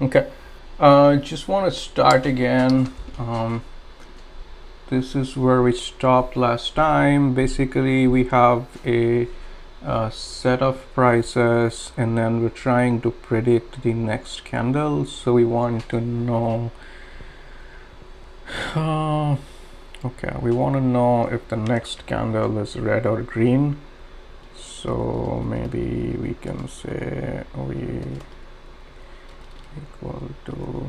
Okay, just want to start again. This is where we stopped last time. Basically, we have a set of prices, and then we're trying to predict the next candle. So we want to know. Okay, we want to know if the next candle is red or green. So maybe we can say we equal to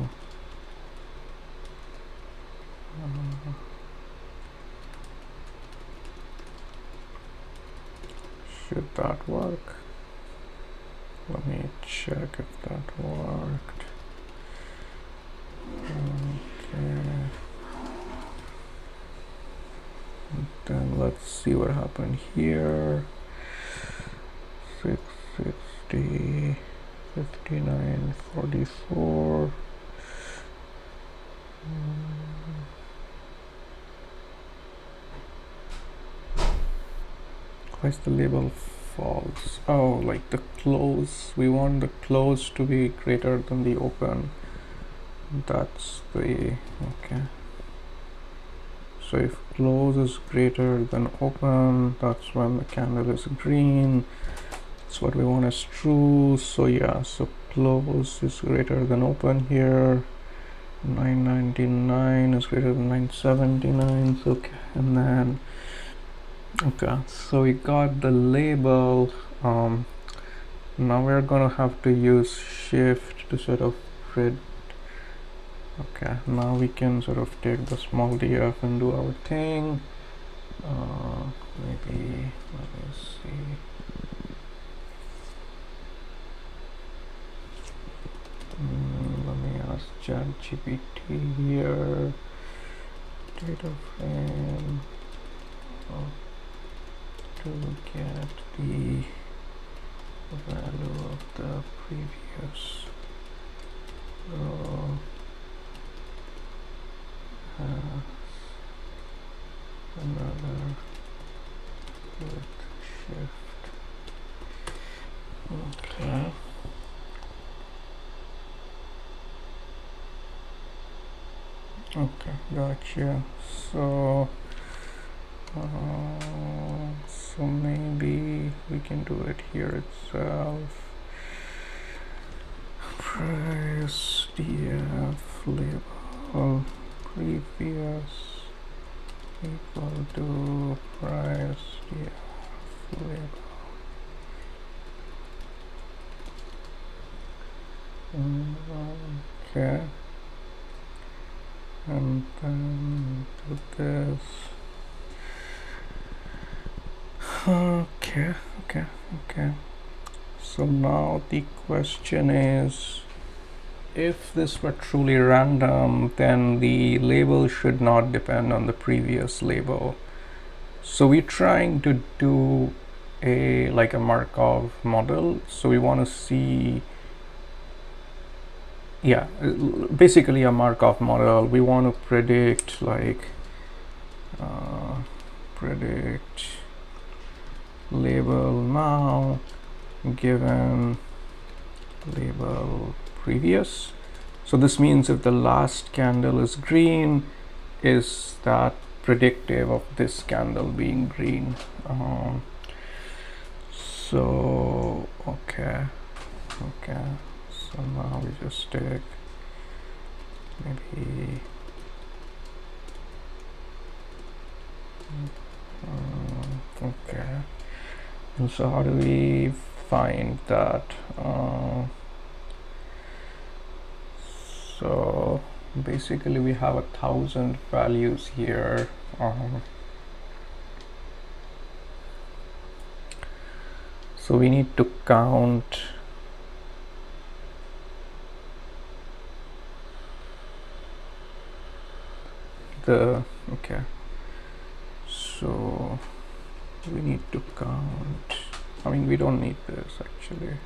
should that work? Let me check if that worked. Okay. And then let's see what happened here. 660, 59, 44. Why is the label false? Oh, like the close. We want the close to be greater than the open. That's the okay. So if close is greater than open, that's when the candle is green. That's what we want is true. So yeah, so close is greater than open here. 999 is greater than 979. So okay, and then okay, so we got the label. Now we're gonna have to use shift to sort of print. Okay, now we can sort of take the small df and do our thing. Maybe let me see. Let me ask ChatGPT here. Data frame to get the value of the previous row. Another with shift. Okay. Okay, gotcha. So so maybe we can do it here itself. Price df label previous equal to price df label. Okay, and then do this. Okay. So now the question is, if this were truly random, then the label should not depend on the previous label. So we're trying to do a Markov model. So we want to see, yeah, basically a Markov model. We want to predict predict label now given label previous. So this means if the last candle is green, is that predictive of this candle being green? So okay, so now we just take maybe okay. And so how do we find that? So basically we have 1,000 values here. So we need to count the, okay, so we need to count, I mean we don't need this actually,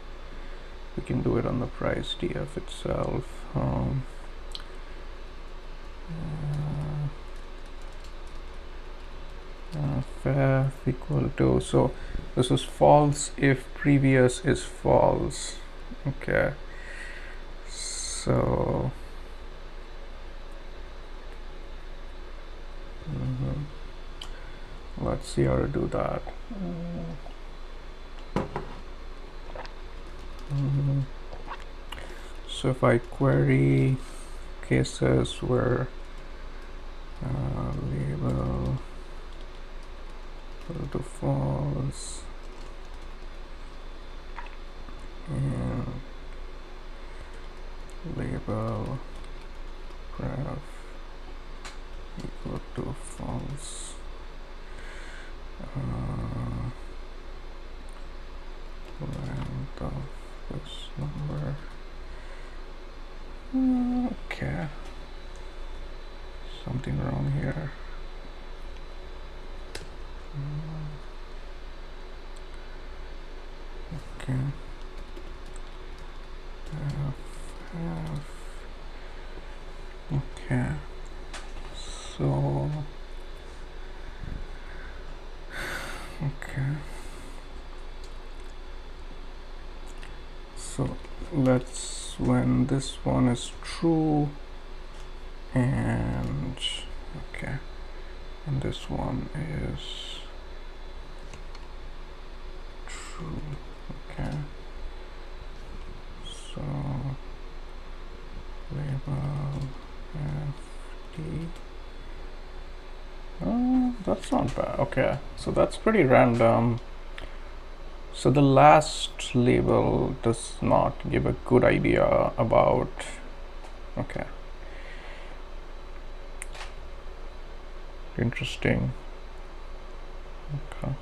we can do it on the price df itself. Faf equal to, so this is false if previous is false. Okay, So let's see how to do that. So if I query cases where label equal to false and label graph equal to false, length of this number. Okay, something wrong here. Okay. Okay. So okay. So let's, when this one is true and okay, and this one is true. Okay. So label FD. Oh, that's not bad. Okay, so that's pretty random. So the last label does not give a good idea about, okay. Interesting. Okay.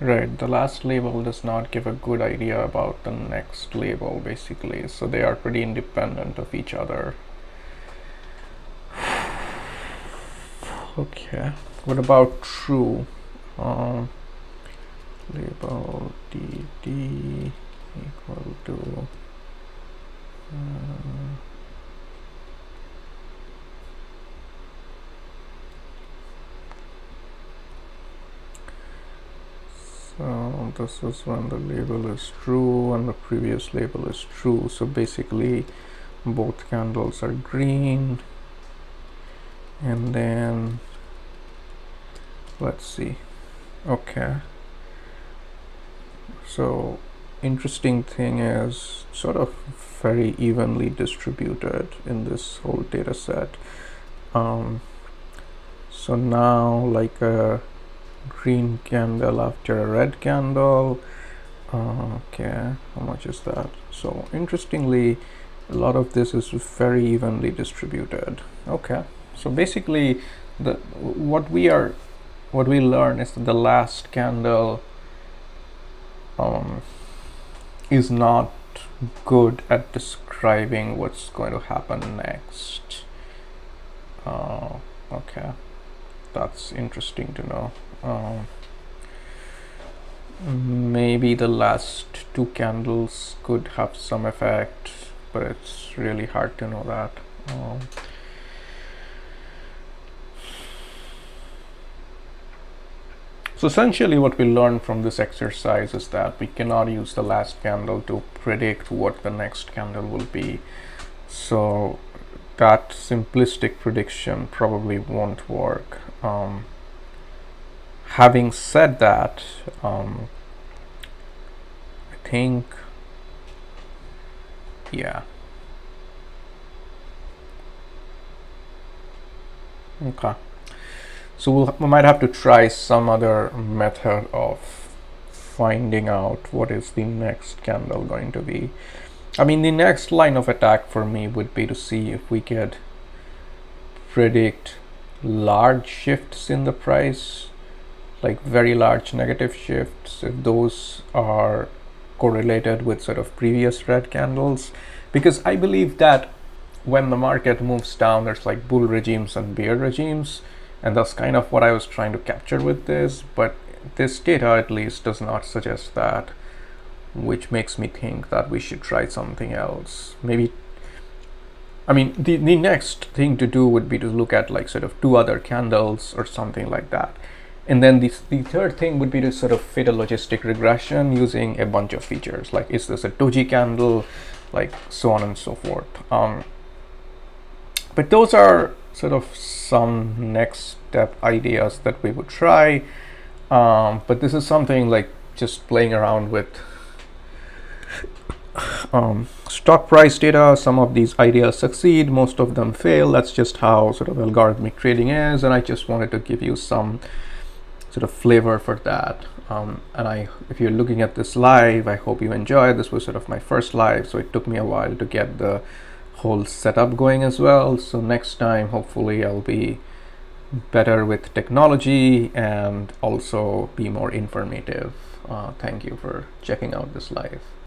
Right, the last label does not give a good idea about the next label, basically. So they are pretty independent of each other. Okay, what about true? Label dd equal to so this is when the label is true and the previous label is true. So basically both candles are green. And then let's see. Okay, so interesting thing is sort of very evenly distributed in this whole data set. So now like a green candle after a red candle. Okay, how much is that? So interestingly, a lot of this is very evenly distributed. Okay, so basically what we learn is that the last candle is not good at describing what's going to happen next. Okay, that's interesting to know. Maybe the last two candles could have some effect, but it's really hard to know that. So essentially what we learned from this exercise is that we cannot use the last candle to predict what the next candle will be. So that simplistic prediction probably won't work. Having said that, I think, yeah. Okay. So we might have to try some other method of finding out what is the next candle going to be. I mean, the next line of attack for me would be to see if we could predict large shifts in the price, like very large negative shifts, if those are correlated with sort of previous red candles. Because I believe that when the market moves down, there's like bull regimes and bear regimes, and that's kind of what I was trying to capture with this, but this data at least does not suggest that, which makes me think that we should try something else. Maybe, I mean, the next thing to do would be to look at like sort of two other candles or something like that, And then the third thing would be to sort of fit a logistic regression using a bunch of features, like is this a doji candle, like so on and so forth. But those are sort of some next step ideas that we would try. But this is something like just playing around with stock price data. Some of these ideas succeed, most of them fail. That's just how sort of algorithmic trading is, and I just wanted to give you some sort of flavor for that. If you're looking at this live, I hope you enjoyed. This was sort of my first live, so it took me a while to get the whole setup going as well. So next time, hopefully I'll be better with technology and also be more informative. Thank you for checking out this live.